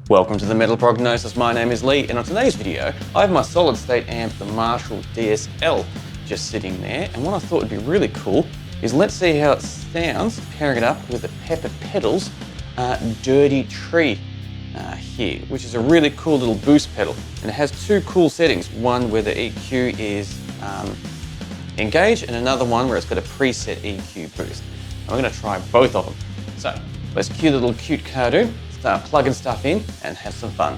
Welcome to the Metal Prognosis. My name is Lee, and on today's video, I have my solid state amp, the Marshall DSL, just sitting there. And what I thought would be really cool is let's see how it sounds pairing it up with the Pepers Pedal Dirty Tree here, which is a really cool little boost pedal. And it has two cool settings, one where the EQ is engaged and another one where it's got a preset EQ boost. I'm going to try both of them. So let's cue the little cute cartoon, start plugging stuff in and have some fun.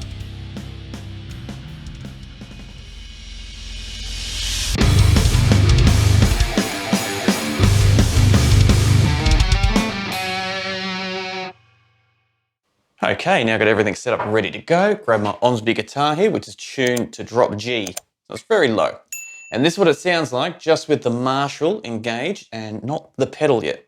Okay, now I've got everything set up ready to go. Grab my Onsby guitar here, which is tuned to drop G, so it's very low. And this is what it sounds like just with the Marshall engaged and not the pedal yet.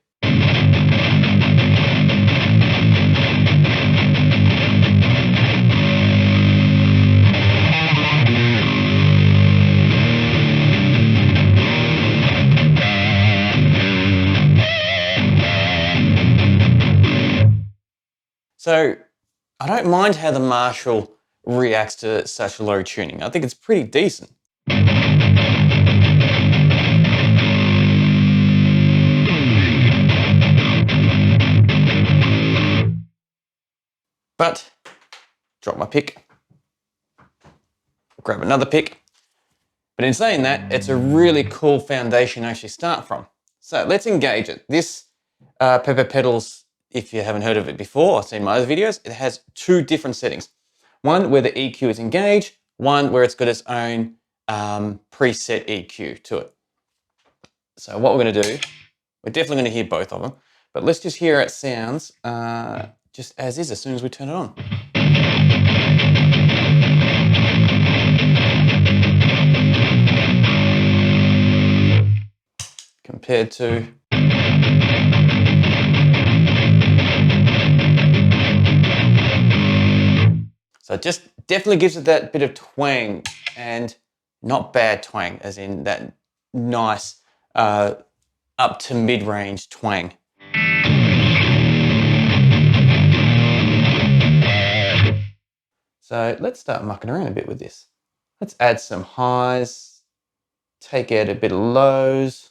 So I don't mind how the Marshall reacts to such low tuning. I think it's pretty decent. But drop my pick, grab another pick. But in saying that, it's a really cool foundation to actually start from. So let's engage it. This Pepers Pedals, if you haven't heard of it before or seen my other videos, it has two different settings. One where the EQ is engaged, one where it's got its own preset EQ to it. So what we're going to do, we're definitely going to hear both of them, but let's just hear how it sounds just as is as soon as we turn it on. Compared to so it just definitely gives it that bit of twang, and not bad twang, as in that nice up to mid-range twang. So let's start mucking around a bit with this. Let's add some highs, take out a bit of lows.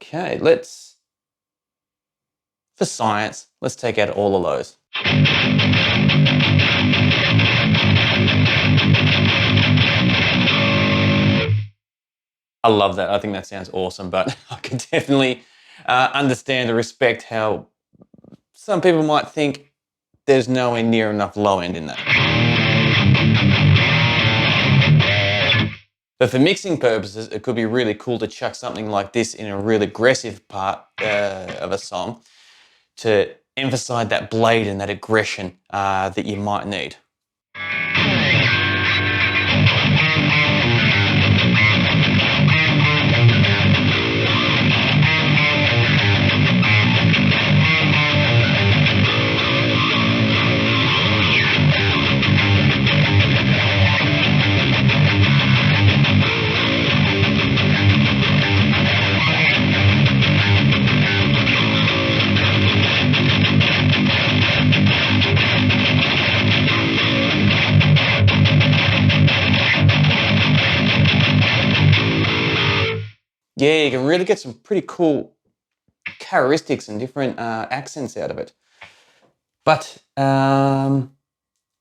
Okay, for science, let's take out all the lows. I love that. I think that sounds awesome, but I can definitely understand and respect how some people might think there's nowhere near enough low end in that. But for mixing purposes, it could be really cool to chuck something like this in a really aggressive part of a song to emphasize that blade and that aggression that you might need. Yeah, you can really get some pretty cool characteristics and different accents out of it. But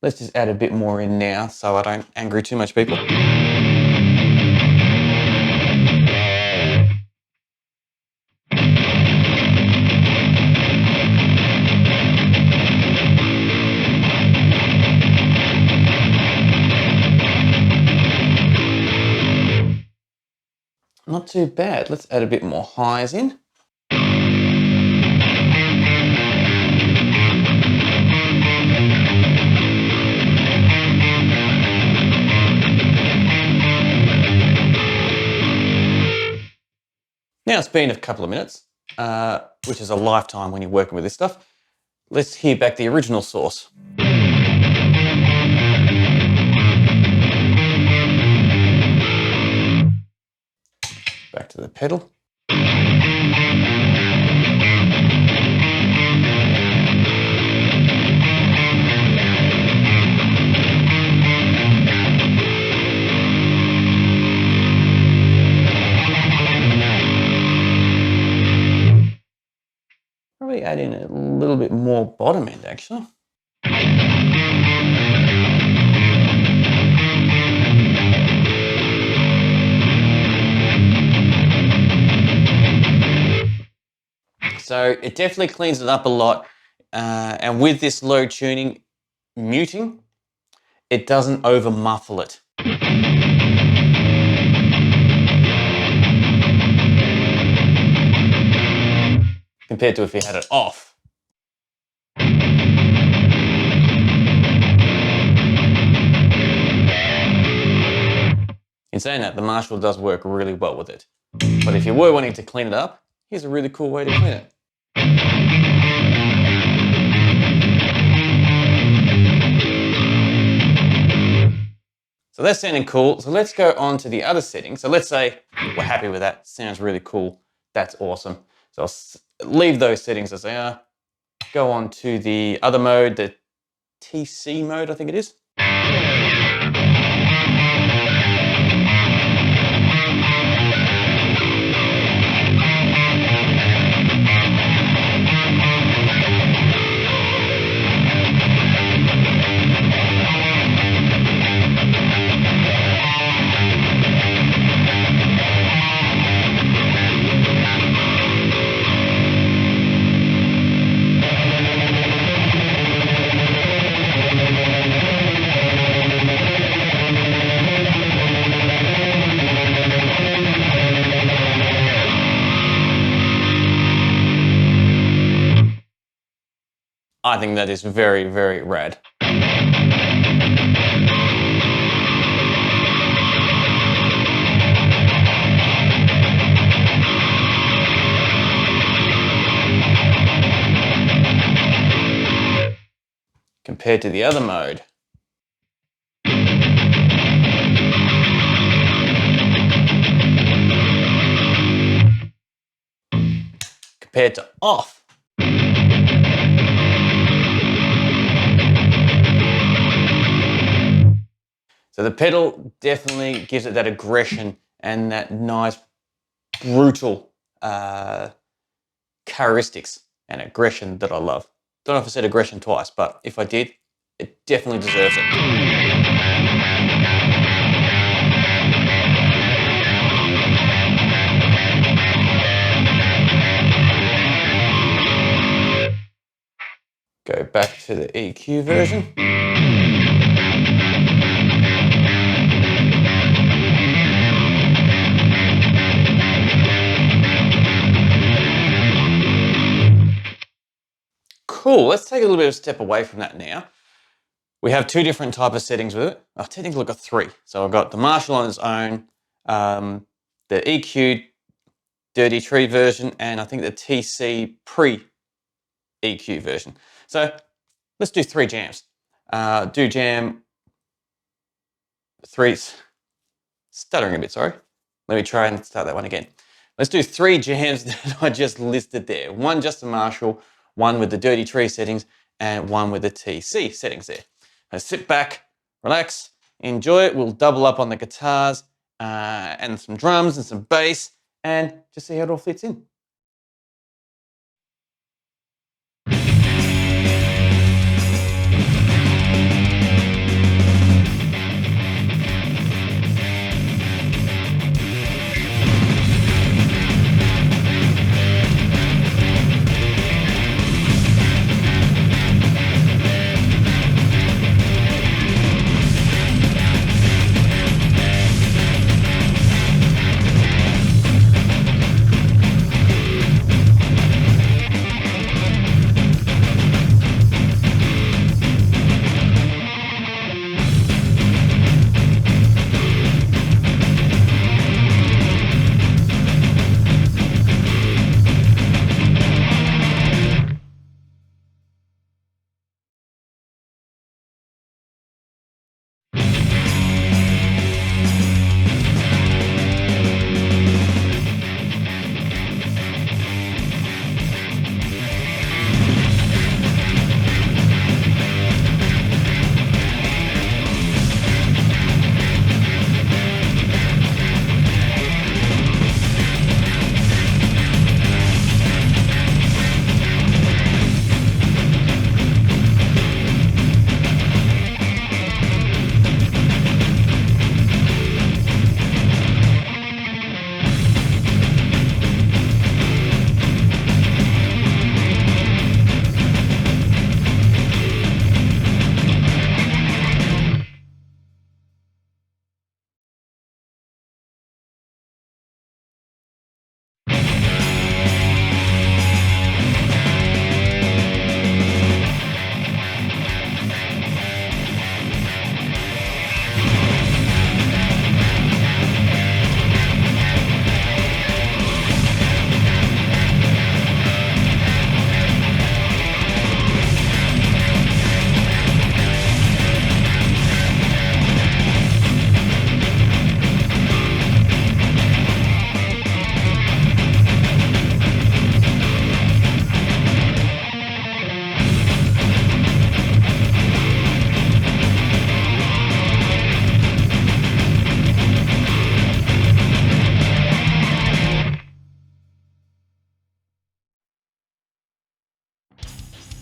let's just add a bit more in now so I don't anger too much people. Not too bad. Let's add a bit more highs in. Now it's been a couple of minutes, which is a lifetime when you're working with this stuff. Let's hear back the original source. pedal. Probably add in a little bit more bottom end actually. So it definitely cleans it up a lot. And with this low tuning, muting, it doesn't over muffle it. Compared to if you had it off. In saying that, the Marshall does work really well with it. But if you were wanting to clean it up, here's a really cool way to clean it. So that's sounding cool. So let's go on to the other settings. So let's say we're happy with that. Sounds really cool. That's awesome. So I'll leave those settings as they are. Go on to the other mode, the TC mode, I think it is. I think that is very, very rad. Compared to the other mode. Compared to off. So the pedal definitely gives it that aggression and that nice brutal characteristics and aggression that I love. Don't know if I said aggression twice, but if I did, it definitely deserves it. Go back to the EQ version. Cool, let's take a little bit of a step away from that now. We have two different types of settings with it. I've technically got three. So I've got the Marshall on its own, the EQ Dirty Tree version, and I think the TC pre-EQ version. So let's do three jams. Do jam three, stuttering a bit, sorry. Let me try and start that one again. Let's do three jams that I just listed there. One just the Marshall, one with the Dirty Tree settings, and one with the TC settings there. Now sit back, relax, enjoy it. We'll double up on the guitars and some drums and some bass and just see how it all fits in.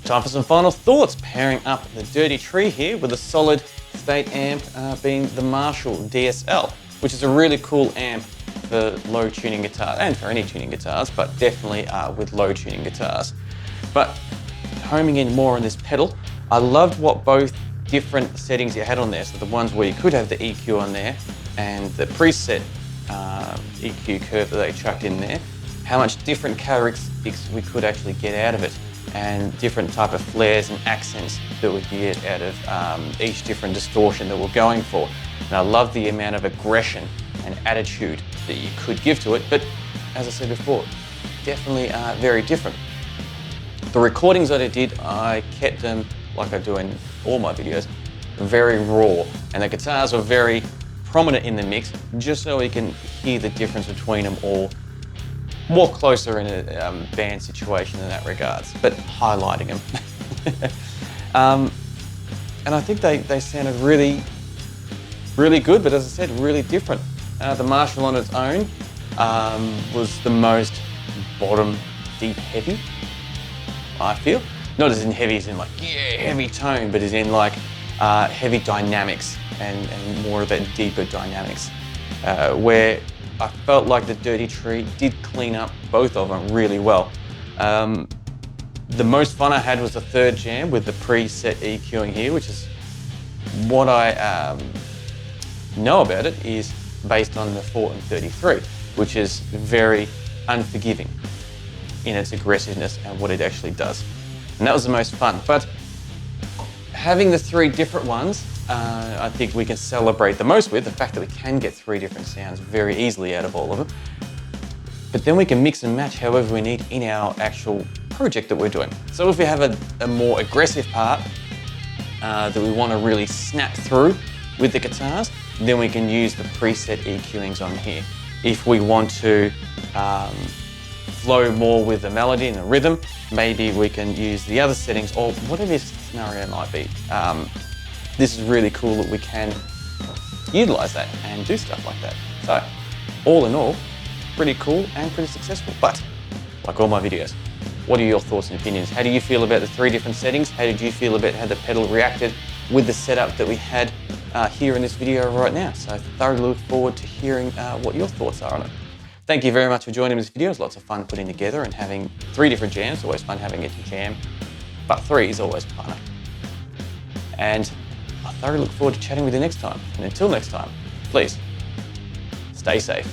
Time for some final thoughts, pairing up the Dirty Tree here with a solid state amp being the Marshall DSL, which is a really cool amp for low tuning guitars and for any tuning guitars, but definitely with low tuning guitars. But homing in more on this pedal, I loved what both different settings you had on there. So the ones where you could have the EQ on there and the preset EQ curve that they chucked in there, how much different characteristics we could actually get out of it, and different type of flares and accents that we get out of each different distortion that we're going for. And I love the amount of aggression and attitude that you could give to it, but as I said before, definitely very different. The recordings that I did, I kept them, like I do in all my videos, very raw, and the guitars were very prominent in the mix, just so we can hear the difference between them all more closer in a band situation in that regards, but highlighting them. And I think they sounded really, really good, but as I said, really different. The Marshall on its own was the most bottom deep heavy, I feel. Not as in heavy as in like, yeah, heavy tone, but as in like heavy dynamics and more of that deeper dynamics, where I felt like the Dirty Tree did clean up both of them really well. The most fun I had was the third jam with the preset EQing here, which is what I know about it is based on the 4 and 33, which is very unforgiving in its aggressiveness and what it actually does. And that was the most fun. But having the 3 different ones, I think we can celebrate the most with the fact that we can get 3 different sounds very easily out of all of them. But then we can mix and match however we need in our actual project that we're doing. So if we have a more aggressive part that we want to really snap through with the guitars, then we can use the preset EQings on here. If we want to flow more with the melody and the rhythm, maybe we can use the other settings or whatever this scenario might be. This is really cool that we can utilize that and do stuff like that. So all in all, pretty cool and pretty successful. But like all my videos, what are your thoughts and opinions? How do you feel about the 3 different settings? How did you feel about how the pedal reacted with the setup that we had here in this video right now? So I thoroughly look forward to hearing what your thoughts are on it. Thank you very much for joining this video. It was lots of fun putting together and having 3 different jams. Always fun having it to jam, but 3 is always funner. And I thoroughly look forward to chatting with you next time. And until next time, please stay safe.